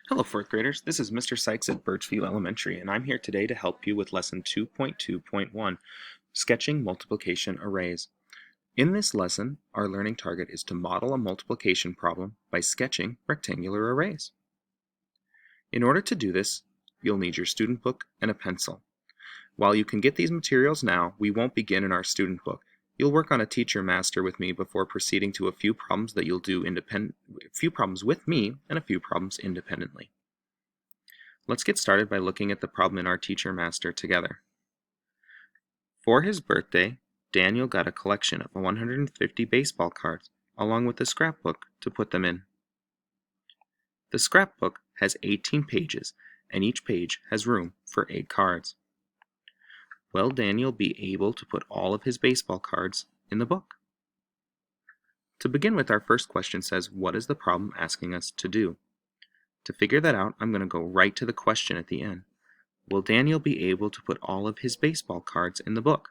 Hello, fourth graders. This is Mr. Sykes at Birchview Elementary, and I'm here today to help you with Lesson 2.2.1, Sketching Multiplication Arrays. In this lesson, our learning target is to model a multiplication problem by sketching rectangular arrays. In order to do this, you'll need your student book and a pencil. While you can get these materials now, we won't begin in our student book. You'll work on a teacher master with me before proceeding to a few problems that you'll do with me and a few problems independently. Let's get started by looking at the problem in our teacher master together. For his birthday, Daniel got a collection of 150 baseball cards along with a scrapbook to put them in. The scrapbook has 18 pages and each page has room for 8 cards. Will Daniel be able to put all of his baseball cards in the book? To begin with, our first question says, what is the problem asking us to do? To figure that out, I'm going to go right to the question at the end. Will Daniel be able to put all of his baseball cards in the book?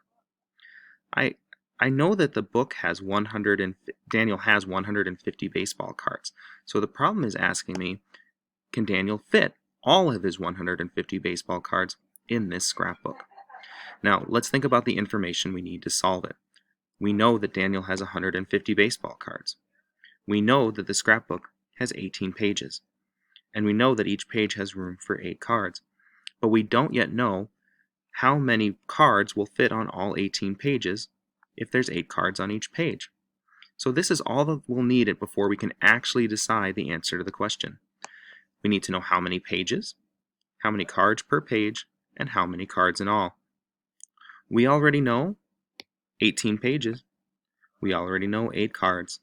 I know that the book has Daniel has 150 baseball cards. So the problem is asking me, can Daniel fit all of his 150 baseball cards in this scrapbook? Now, let's think about the information we need to solve it. We know that Daniel has 150 baseball cards. We know that the scrapbook has 18 pages. And we know that each page has room for 8 cards. But we don't yet know how many cards will fit on all 18 pages if there's 8 cards on each page. So this is all that we'll need it before we can actually decide the answer to the question. We need to know how many pages, how many cards per page, and how many cards in all. We already know 18 pages. We already know 8 cards.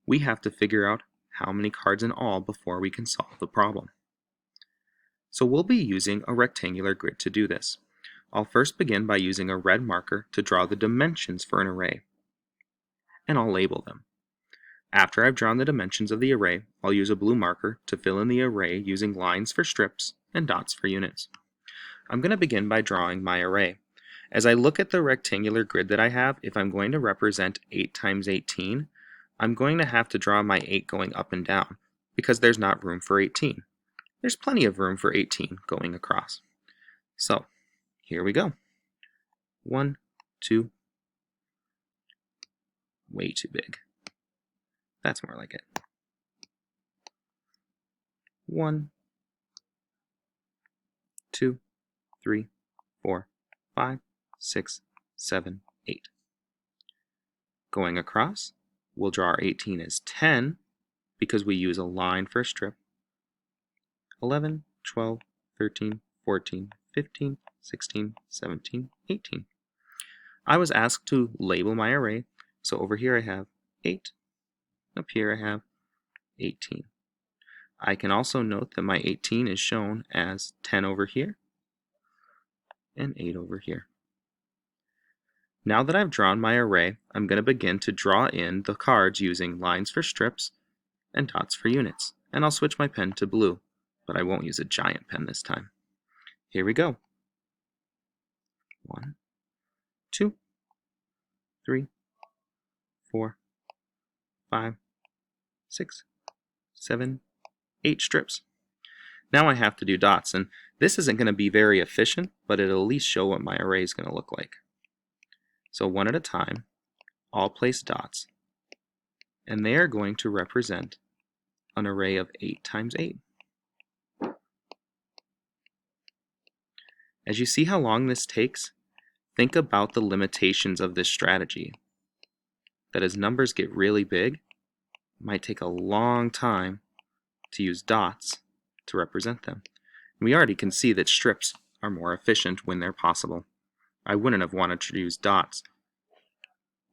We have to figure out how many cards in all before we can solve the problem. So we'll be using a rectangular grid to do this. I'll first begin by using a red marker to draw the dimensions for an array, and I'll label them. After I've drawn the dimensions of the array, I'll use a blue marker to fill in the array using lines for strips and dots for units. I'm going to begin by drawing my array. As I look at the rectangular grid that I have, if I'm going to represent 8 times 18, I'm going to have to draw my 8 going up and down, because there's not room for 18. There's plenty of room for 18 going across. So, here we go. 1, 2, way too big. That's more like it. 1, 2, 3, 4, 5, 6, 7, 8. Going across, we'll draw our 18 as 10 because we use a line for a strip. 11, 12, 13, 14, 15, 16, 17, 18. I was asked to label my array, so over here I have 8, up here I have 18. I can also note that my 18 is shown as 10 over here and 8 over here. Now that I've drawn my array, I'm going to begin to draw in the cards using lines for strips and dots for units. And I'll switch my pen to blue, but I won't use a giant pen this time. Here we go. 1, 2, 3, 4, 5, 6, 7, 8 strips. Now I have to do dots, and this isn't going to be very efficient, but it'll at least show what my array is going to look like. So one at a time, I'll place dots, and they are going to represent an array of 8 times 8. As you see how long this takes, think about the limitations of this strategy. That as numbers get really big, it might take a long time to use dots to represent them. We already can see that strips are more efficient when they're possible. I wouldn't have wanted to use dots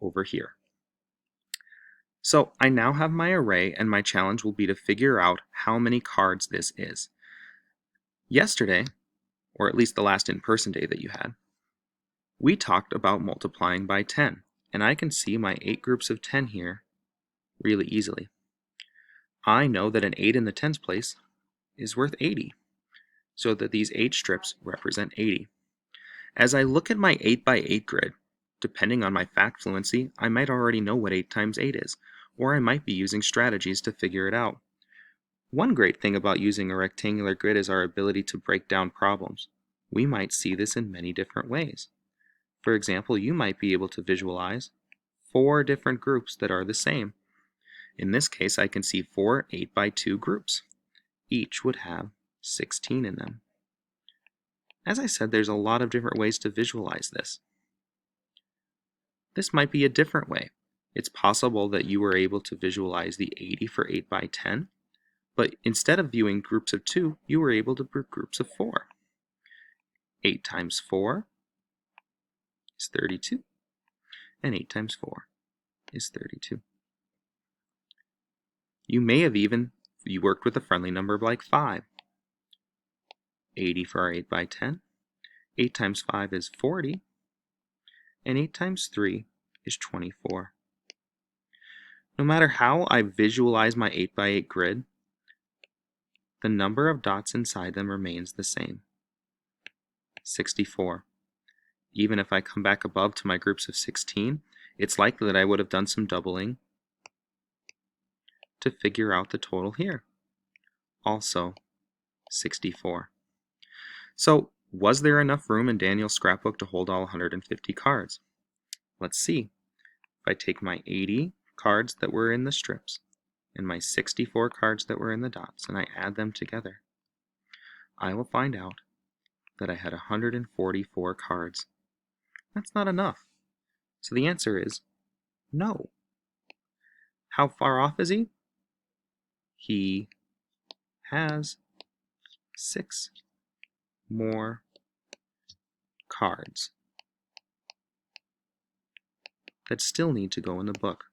over here. So I now have my array, and my challenge will be to figure out how many cards this is. Yesterday, or at least the last in-person day that you had, we talked about multiplying by 10, and I can see my 8 groups of 10 here really easily. I know that an 8 in the tens place is worth 80, so that these 8 strips represent 80. As I look at my 8 by 8 grid, depending on my fact fluency, I might already know what 8 times 8 is, or I might be using strategies to figure it out. One great thing about using a rectangular grid is our ability to break down problems. We might see this in many different ways. For example, you might be able to visualize 4 different groups that are the same. In this case, I can see 4 8x2 groups. Each would have 16 in them. As I said, there's a lot of different ways to visualize this. This might be a different way. It's possible that you were able to visualize the 80 for 8x10, but instead of viewing groups of 2, you were able to group groups of 4. 8 times 4 is 32, and 8 times 4 is 32. You may have even worked with a friendly number like 5. 80 for our 8x10. 8 times 5 is 40, and 8 times 3 is 24. No matter how I visualize my 8x8 grid, the number of dots inside them remains the same, 64. Even if I come back above to my groups of 16, it's likely that I would have done some doubling to figure out the total here. Also, 64. So, was there enough room in Daniel's scrapbook to hold all 150 cards? Let's see. If I take my 80 cards that were in the strips and my 64 cards that were in the dots and I add them together, I will find out that I had 144 cards. That's not enough. So the answer is no. How far off is he? He has 6 more cards that still need to go in the book.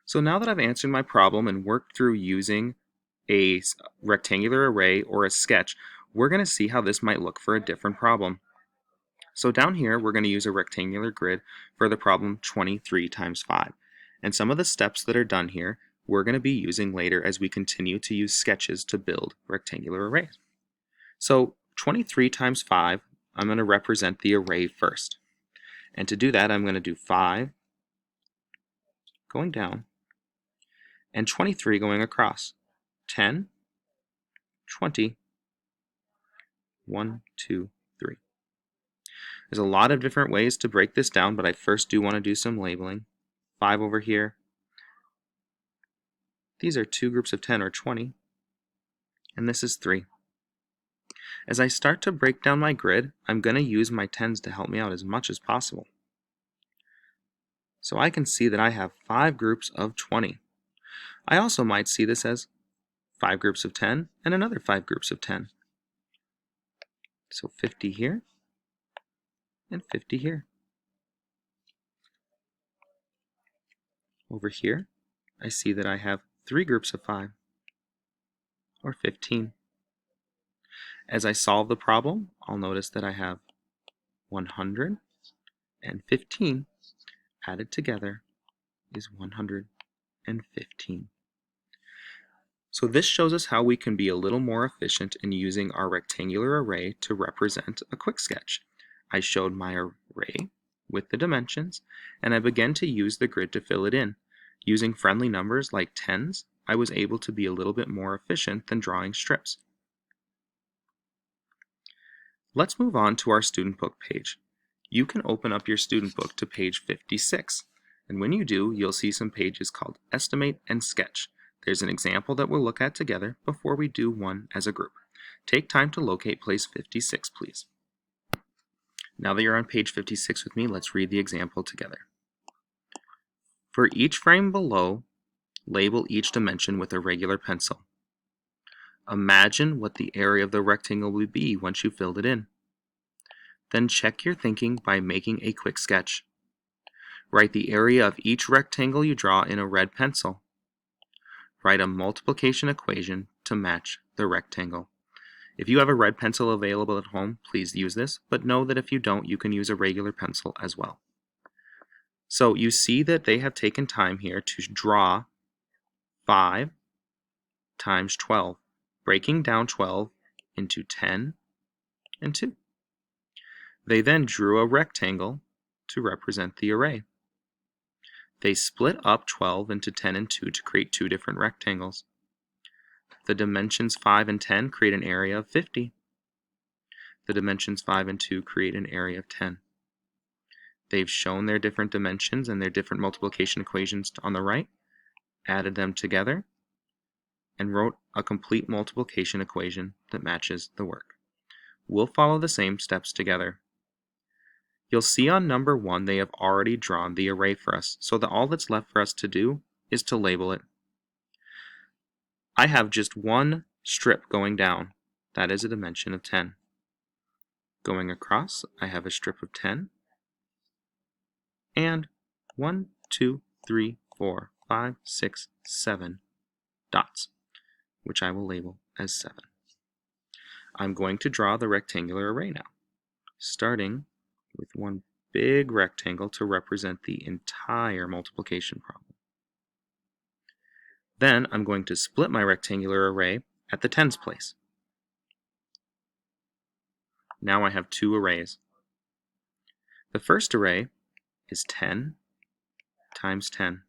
So now that I've answered my problem and worked through using a rectangular array or a sketch, we're going to see how this might look for a different problem. So down here, we're going to use a rectangular grid for the problem 23 times 5. And some of the steps that are done here, we're going to be using later as we continue to use sketches to build rectangular arrays. So 23 times 5, I'm going to represent the array first. And to do that, I'm going to do 5 going down and 23 going across. 10, 20, 1, 2, 3. There's a lot of different ways to break this down, but I first do want to do some labeling. 5 over here. These are 2 groups of 10 or 20, and this is 3. As I start to break down my grid, I'm going to use my 10s to help me out as much as possible. So I can see that I have 5 groups of 20. I also might see this as 5 groups of 10 and another 5 groups of 10. So 50 here and 50 here. Over here, I see that I have 3 groups of 5, or 15. As I solve the problem, I'll notice that I have 115 added together is 115. So this shows us how we can be a little more efficient in using our rectangular array to represent a quick sketch. I showed my array with the dimensions, and I began to use the grid to fill it in. Using friendly numbers like 10s, I was able to be a little bit more efficient than drawing strips. Let's move on to our student book page. You can open up your student book to page 56, and when you do, you'll see some pages called Estimate and Sketch. There's an example that we'll look at together before we do one as a group. Take time to locate place 56, please. Now that you're on page 56 with me, let's read the example together. For each frame below, label each dimension with a regular pencil. Imagine what the area of the rectangle will be once you filled it in. Then check your thinking by making a quick sketch. Write the area of each rectangle you draw in a red pencil. Write a multiplication equation to match the rectangle. If you have a red pencil available at home, please use this, but know that if you don't, you can use a regular pencil as well. So you see that they have taken time here to draw 5 times 12, breaking down 12 into 10 and 2. They then drew a rectangle to represent the array. They split up 12 into 10 and 2 to create two different rectangles. The dimensions 5 and 10 create an area of 50. The dimensions 5 and 2 create an area of 10. They've shown their different dimensions and their different multiplication equations on the right, added them together, and wrote a complete multiplication equation that matches the work. We'll follow the same steps together. You'll see on number 1 they have already drawn the array for us, so that all that's left for us to do is to label it. I have just one strip going down. That is a dimension of 10. Going across, I have a strip of 10. And 1, 2, 3, 4, 5, 6, 7 dots, which I will label as 7. I'm going to draw the rectangular array now, starting with one big rectangle to represent the entire multiplication problem. Then I'm going to split my rectangular array at the tens place. Now I have two arrays. The first array is 10 times 10.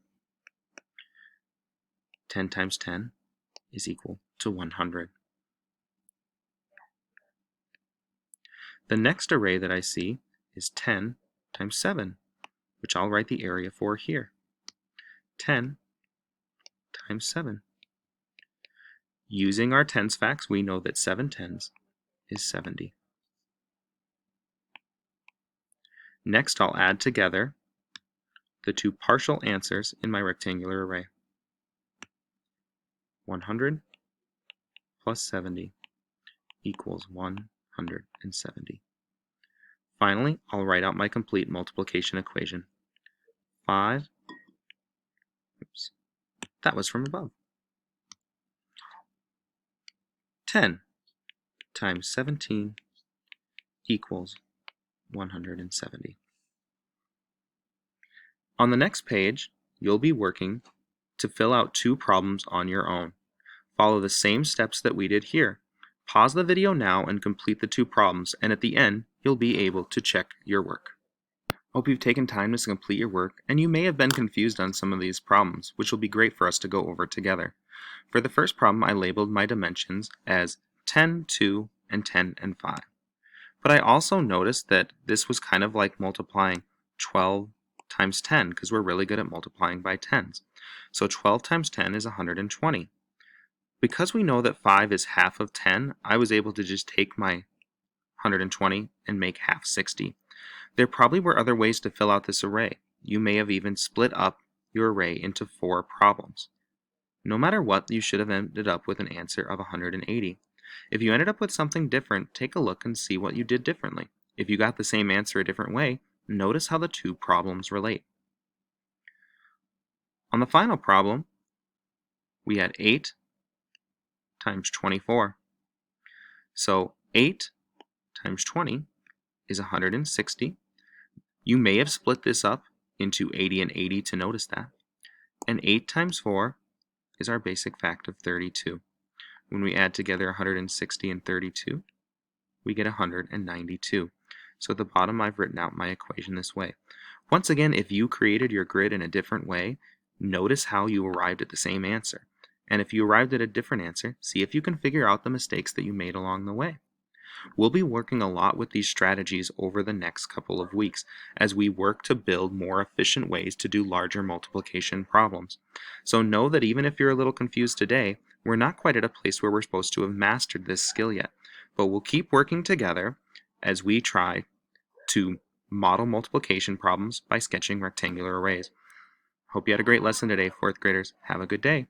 10 times 10 is equal to 100. The next array that I see is 10 times 7, which I'll write the area for here. 10 times 7. Using our tens facts, we know that 7 tens is 70. Next, I'll add together the two partial answers in my rectangular array. 100 plus 70 equals 170. Finally, I'll write out my complete multiplication equation. 5, that was from above. 10 times 17 equals 170. On the next page, you'll be working to fill out two problems on your own. Follow the same steps that we did here. Pause the video now and complete the two problems, and at the end, you'll be able to check your work. Hope you've taken time to complete your work, and you may have been confused on some of these problems, which will be great for us to go over together. For the first problem, I labeled my dimensions as 10, 2, and 10 and 5. But I also noticed that this was kind of like multiplying 12 times 10, because we're really good at multiplying by tens. So 12 times 10 is 120. Because we know that 5 is half of 10, I was able to just take my 120 and make half 60. There probably were other ways to fill out this array. You may have even split up your array into 4 problems. No matter what, you should have ended up with an answer of 180. If you ended up with something different, take a look and see what you did differently. If you got the same answer a different way, notice how the two problems relate. On the final problem, we had 8 times 24. So 8 times 20 is 160. You may have split this up into 80 and 80 to notice that. And 8 times 4 is our basic fact of 32. When we add together 160 and 32, we get 192. So at the bottom, I've written out my equation this way. Once again, if you created your grid in a different way, notice how you arrived at the same answer. And if you arrived at a different answer, see if you can figure out the mistakes that you made along the way. We'll be working a lot with these strategies over the next couple of weeks as we work to build more efficient ways to do larger multiplication problems. So know that even if you're a little confused today, we're not quite at a place where we're supposed to have mastered this skill yet. But we'll keep working together as we try to model multiplication problems by sketching rectangular arrays. Hope you had a great lesson today, 4th graders. Have a good day.